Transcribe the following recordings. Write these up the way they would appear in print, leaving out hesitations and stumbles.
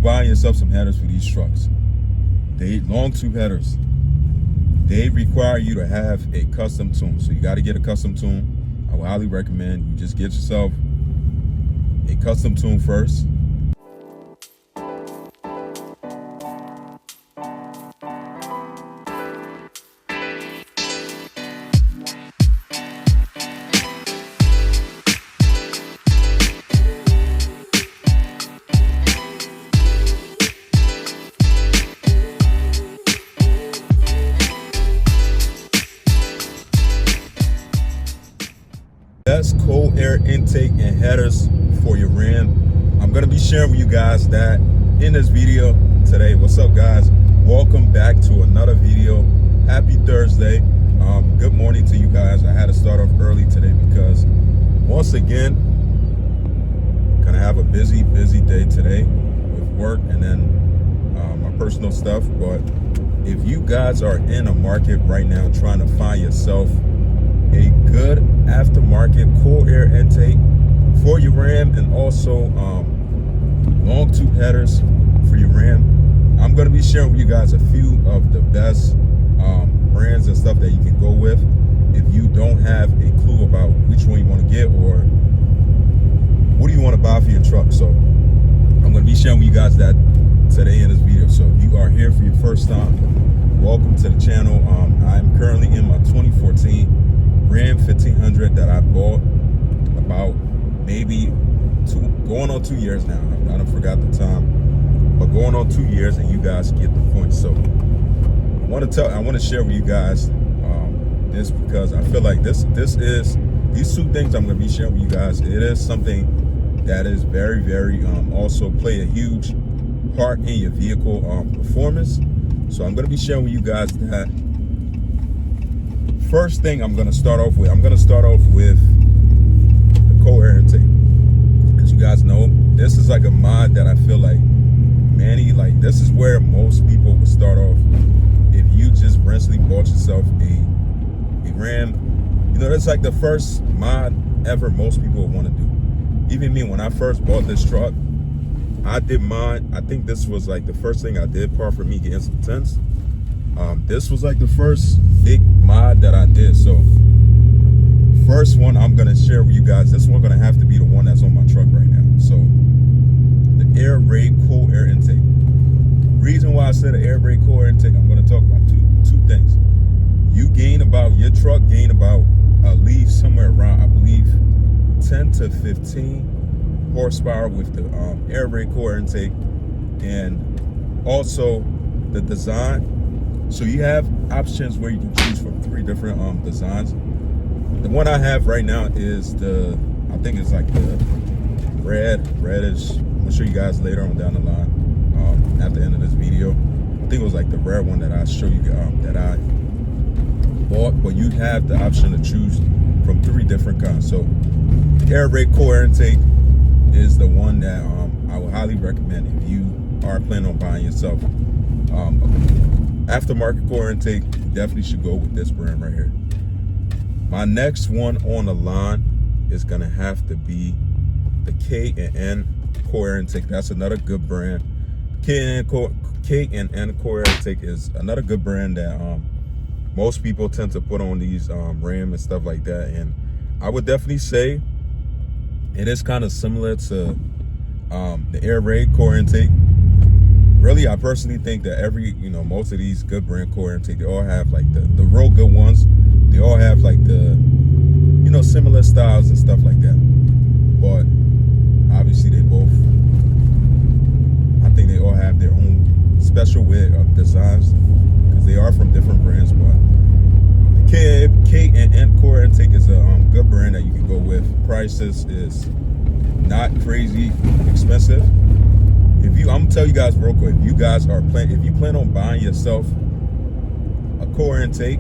buying yourself some headers for these trucks. They long tube headers. They require you to have a custom tune. So you got to get a custom tune. I would highly recommend you just get yourself a custom tune first. Best cold air intake and headers for your Ram. I'm going to be sharing with you guys that in this video today. What's up, guys? Welcome back to another video. Happy Thursday. Good morning to you guys. I had to start off early today because once again, gonna have a busy day today with work and then my personal stuff. But if you guys are in a market right now trying to find yourself a good aftermarket cool air intake for your Ram and also long tube headers for your Ram, I'm going to be sharing with you guys a few of the best brands and stuff that you can go with if you don't have a clue about which one you want to get or what do you want to buy for your truck. So I'm going to be sharing with you guys that today in this video. So if you are here for your first time, welcome to the channel. I'm currently in my 2014 Ram 1500 that I bought about maybe going on 2 years now. I don't forgot the time, but going on 2 years, and you guys get the point. So I want to share with you guys this because I feel like these two things I'm going to be sharing with you guys. It is something that is very also play a huge part in your vehicle performance. So I'm going to be sharing with you guys that. First thing I'm going to start off with the cold air intake. As you guys know, this is like a mod that I feel like this is where most people would start off if you just recently bought yourself a Ram. You know, that's like the first mod ever most people would want to do. Even me, when I first bought this truck, I did mine. I think this was like the first thing I did, apart from me getting some tints. This was like the first big mod that I did. So first one I'm gonna share with you guys, this one gonna have to be the one that's on my truck right now. So the air raid cool air intake. Reason why I said the air raid cool air intake, I'm gonna talk about two things. Your truck gain about at least somewhere around, I believe, 10 to 15 horsepower with the air raid cool air intake, and also the design. So you have options where you can choose from 3 different designs. The one I have right now is I think it's like the reddish. I'm gonna show you guys later on down the line at the end of this video. I think it was like the red one that I show you that I bought, but you have the option to choose from 3 different kinds. So the air raid cool air intake is the one that I would highly recommend if you are planning on buying yourself aftermarket cool air intake. You definitely should go with this brand right here. My next one on the line is gonna have to be the K&N cool air intake. That's another good brand. K&N cool air intake is another good brand that most people tend to put on these Ram and stuff like that. And I would definitely say it is kind of similar to the air raid cool air intake. Really, I personally think that most of these good brand cool air intake, they all have like the real good ones. They all have like the, similar styles and stuff like that. But obviously I think they all have their own special way of designs because they are from different brands. But the K&N cool air intake is a good brand that you can go with. Prices is not crazy expensive. I'm gonna tell you guys real quick, if you plan on buying yourself a cool air intake,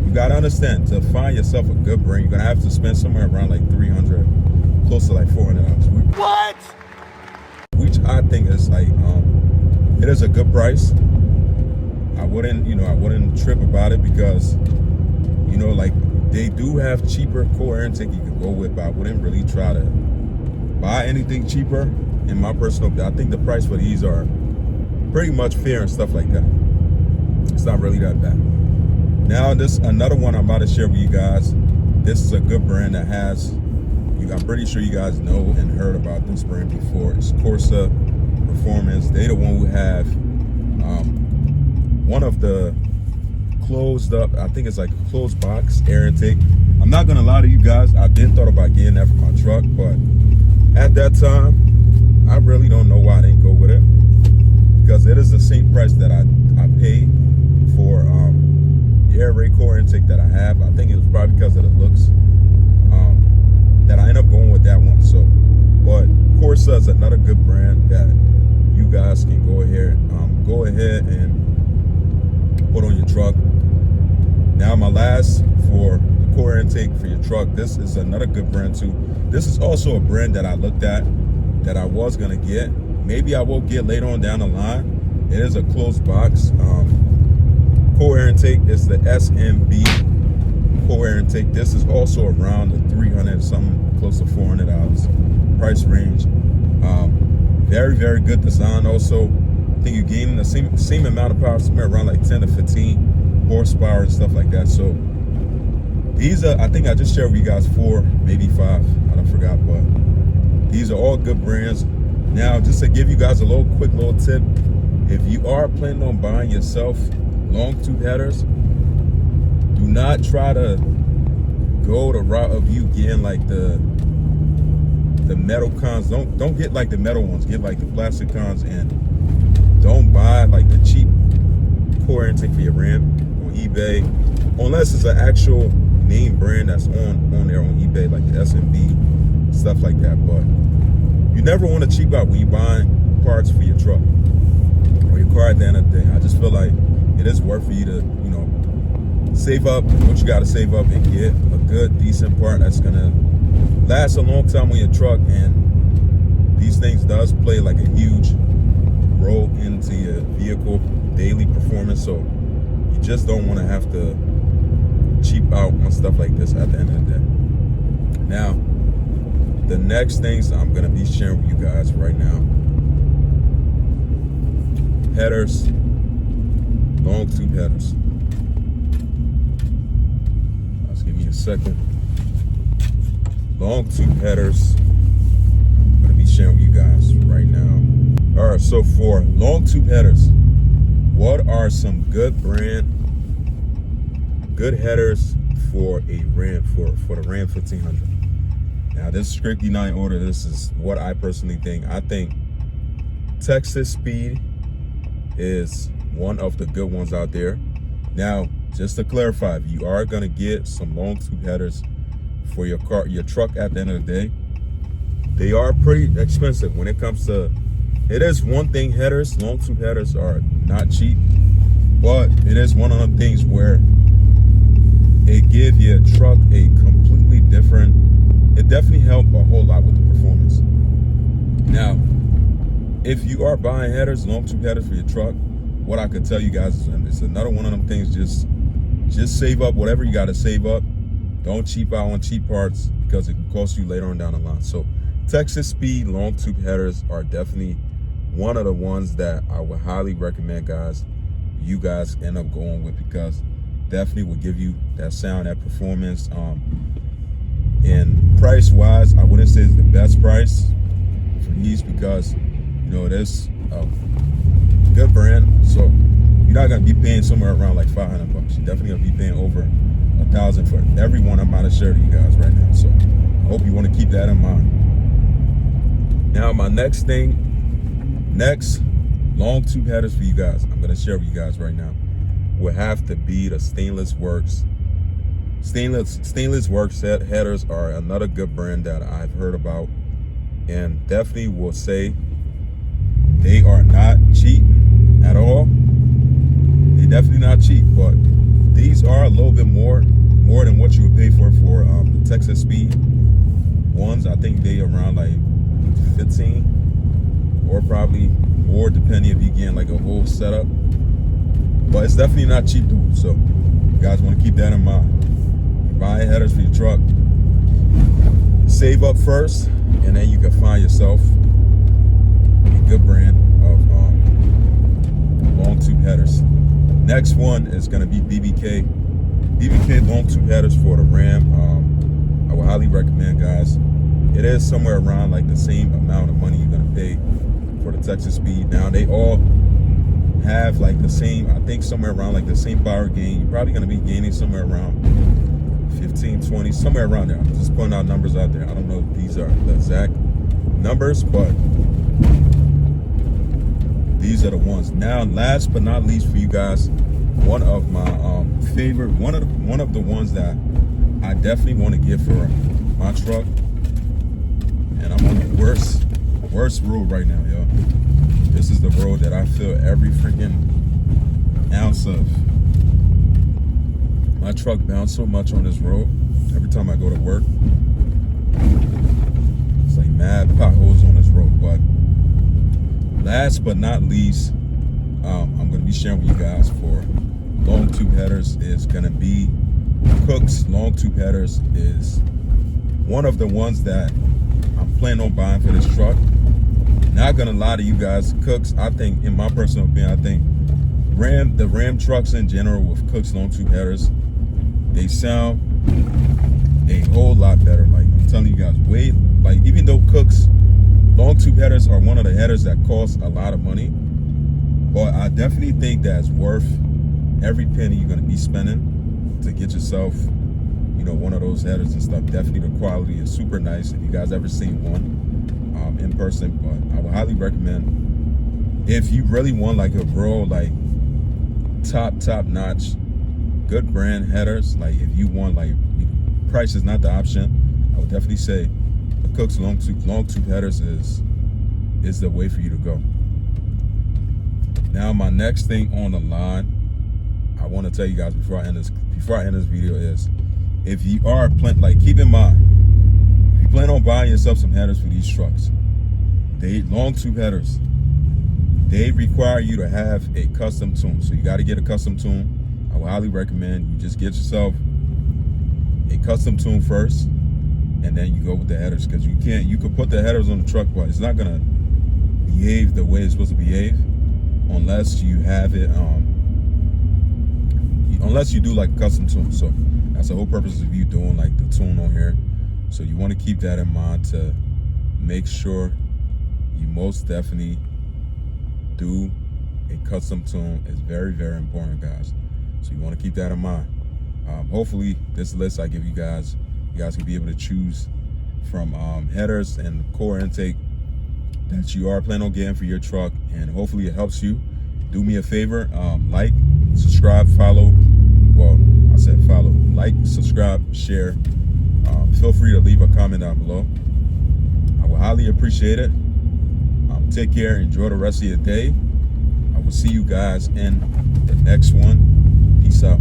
you gotta understand, to find yourself a good brand, you're gonna have to spend somewhere around like $300, close to like $400. What? Which I think is like, it is a good price. I wouldn't trip about it because, like they do have cheaper cool air intake you can go with, but I wouldn't really try to buy anything cheaper. In my personal opinion, I think the price for these are pretty much fair and stuff like that. It's not really that bad. Now this another one I'm about to share with you guys. This is a good brand that has, I'm pretty sure you guys know and heard about this brand before. It's Corsa Performance. They the one who have one of the closed up, I think it's like a closed box air intake. I'm not gonna lie to you guys, I did thought about getting that for my truck, but at that time, I really don't know why I didn't go with it, because it is the same price that I paid for the air rate core intake that I have. I think it was probably because of the looks that I end up going with that one. So, but Corsa is another good brand that you guys can go ahead and put on your truck. Now my last for the core intake for your truck, this is another good brand too. This is also a brand that I looked at that I was gonna get. Maybe I will get later on down the line. It is a closed box core air intake. It's the SMB core air intake. This is also around the 300 something, close to $400 price range. Very, very good design. Also, I think you're gaining the same amount of power, somewhere around like 10 to 15 horsepower and stuff like that. So these are, I think I just shared with you guys 4, maybe 5, I don't forgot, but these are all good brands. Now, just to give you guys a quick little tip, if you are planning on buying yourself long tube headers, do not try to go the route of you getting like the metal cons. Don't get like the metal ones. Get like the plastic cons, and don't buy like the cheap core intake for your Ram on eBay, unless it's an actual name brand that's on there on eBay, like the SMB, stuff like that. But you never want to cheap out when you're buying parts for your truck or your car at the end of the day. I just feel like it is worth for you to, save up what you got to save up and get a good, decent part that's gonna last a long time on your truck. And these things does play like a huge role into your vehicle daily performance. So you just don't want to have to cheap out on stuff like this at the end of the day. Now, the next things I'm gonna be sharing with you guys right now: headers, long tube headers. Give me a second. Long tube headers, I'm gonna be sharing with you guys right now. All right, so for long tube headers, what are some good headers for a Ram, for the Ram 1500? Now, this is strictly not in order. This is what I personally think. I think Texas Speed is one of the good ones out there. Now, just to clarify, if you are gonna get some long tube headers for your car, your truck at the end of the day, they are pretty expensive when it comes to, it is one thing, headers, long tube headers are not cheap, but it is one of the things where it gives your truck a completely different, it definitely helped a whole lot with the performance. Now, if you are buying headers, long tube headers for your truck, what I could tell you guys is, and it's another one of them things, just save up whatever you got to save up. Don't cheap out on cheap parts, because it can cost you later on down the line. So Texas Speed long tube headers are definitely one of the ones that I would highly recommend, guys. You guys end up going with, because definitely will give you that sound, that performance. And price wise, I wouldn't say it's the best price for these, because it is a good brand. So you're not gonna be paying somewhere around like $500. You're definitely gonna be paying over $1,000 for every one I'm about to share to you guys right now. So I hope you want to keep that in mind. Now, my next long tube headers for you guys, I'm gonna share with you guys right now, will have to be the Stainless Works. Stainless Works headers are another good brand that I've heard about, and definitely will say they are not cheap at all. They're definitely not cheap, but these are a little bit more than what you would pay for the Texas Speed ones. I think they around like 15 or probably more, depending if you get like a whole setup. But it's definitely not cheap to do. So you guys want to keep that in mind. You're buying headers for your truck, save up first, and then you can find yourself a good brand of Next one is going to be BBK long tube headers for the Ram. I would highly recommend, guys. It is somewhere around like the same amount of money you're going to pay for the Texas Speed. Now they all have like the same, I think somewhere around like the same power gain. You're probably going to be gaining somewhere around 15, 20, somewhere around there. I'm just putting out numbers out there. I don't know if these are the exact numbers, but these are the ones. Now, last but not least for you guys, one of my favorite, one of the ones that I definitely want to get for my truck, and I'm on the worst road right now, yo. This is the road that I feel every freaking ounce of. My truck bounced so much on this road. Every time I go to work, it's like mad potholes on this road. But last but not least, I'm going to be sharing with you guys for long tube headers is going to be Cook's long tube headers. Is one of the ones that I'm planning on buying for this truck. Not gonna lie to you guys, Cook's, I think, in my personal opinion, I think the Ram trucks in general with Cook's long tube headers, they sound a whole lot better. Like, I'm telling you guys, like, even though Cook's long tube headers are one of the headers that cost a lot of money, but I definitely think that's worth every penny you're gonna be spending to get yourself, you know, one of those headers and stuff. Definitely the quality is super nice. If you guys ever seen one in person, but I would highly recommend, if you really want like a real like top notch good brand headers, like if you want, like, price is not the option, I would definitely say the Cook's long tube headers is the way for you to go. Now my next thing on the line I want to tell you guys before I end this video is, if you are keep in mind, if you plan on buying yourself some headers for these trucks, they long tube headers, they require you to have a custom tune. So you got to get a custom tune. I would highly recommend you just get yourself a custom tune first, and then you go with the headers, because you could put the headers on the truck, but it's not gonna behave the way it's supposed to behave unless you have it unless you do like a custom tune. So that's the whole purpose of you doing like the tune on here. So you want to keep that in mind to make sure you most definitely do a custom tune. Is very, very important, guys. So you want to keep that in mind. Hopefully this list I give you guys can be able to choose from headers and core intake that you are planning on getting for your truck, and hopefully it helps you. Do me a favor, like, subscribe, follow. Well, I said follow, like, subscribe, share. Feel free to leave a comment down below. I will highly appreciate it. Take care. Enjoy the rest of your day. I will see you guys in the next one. Peace out.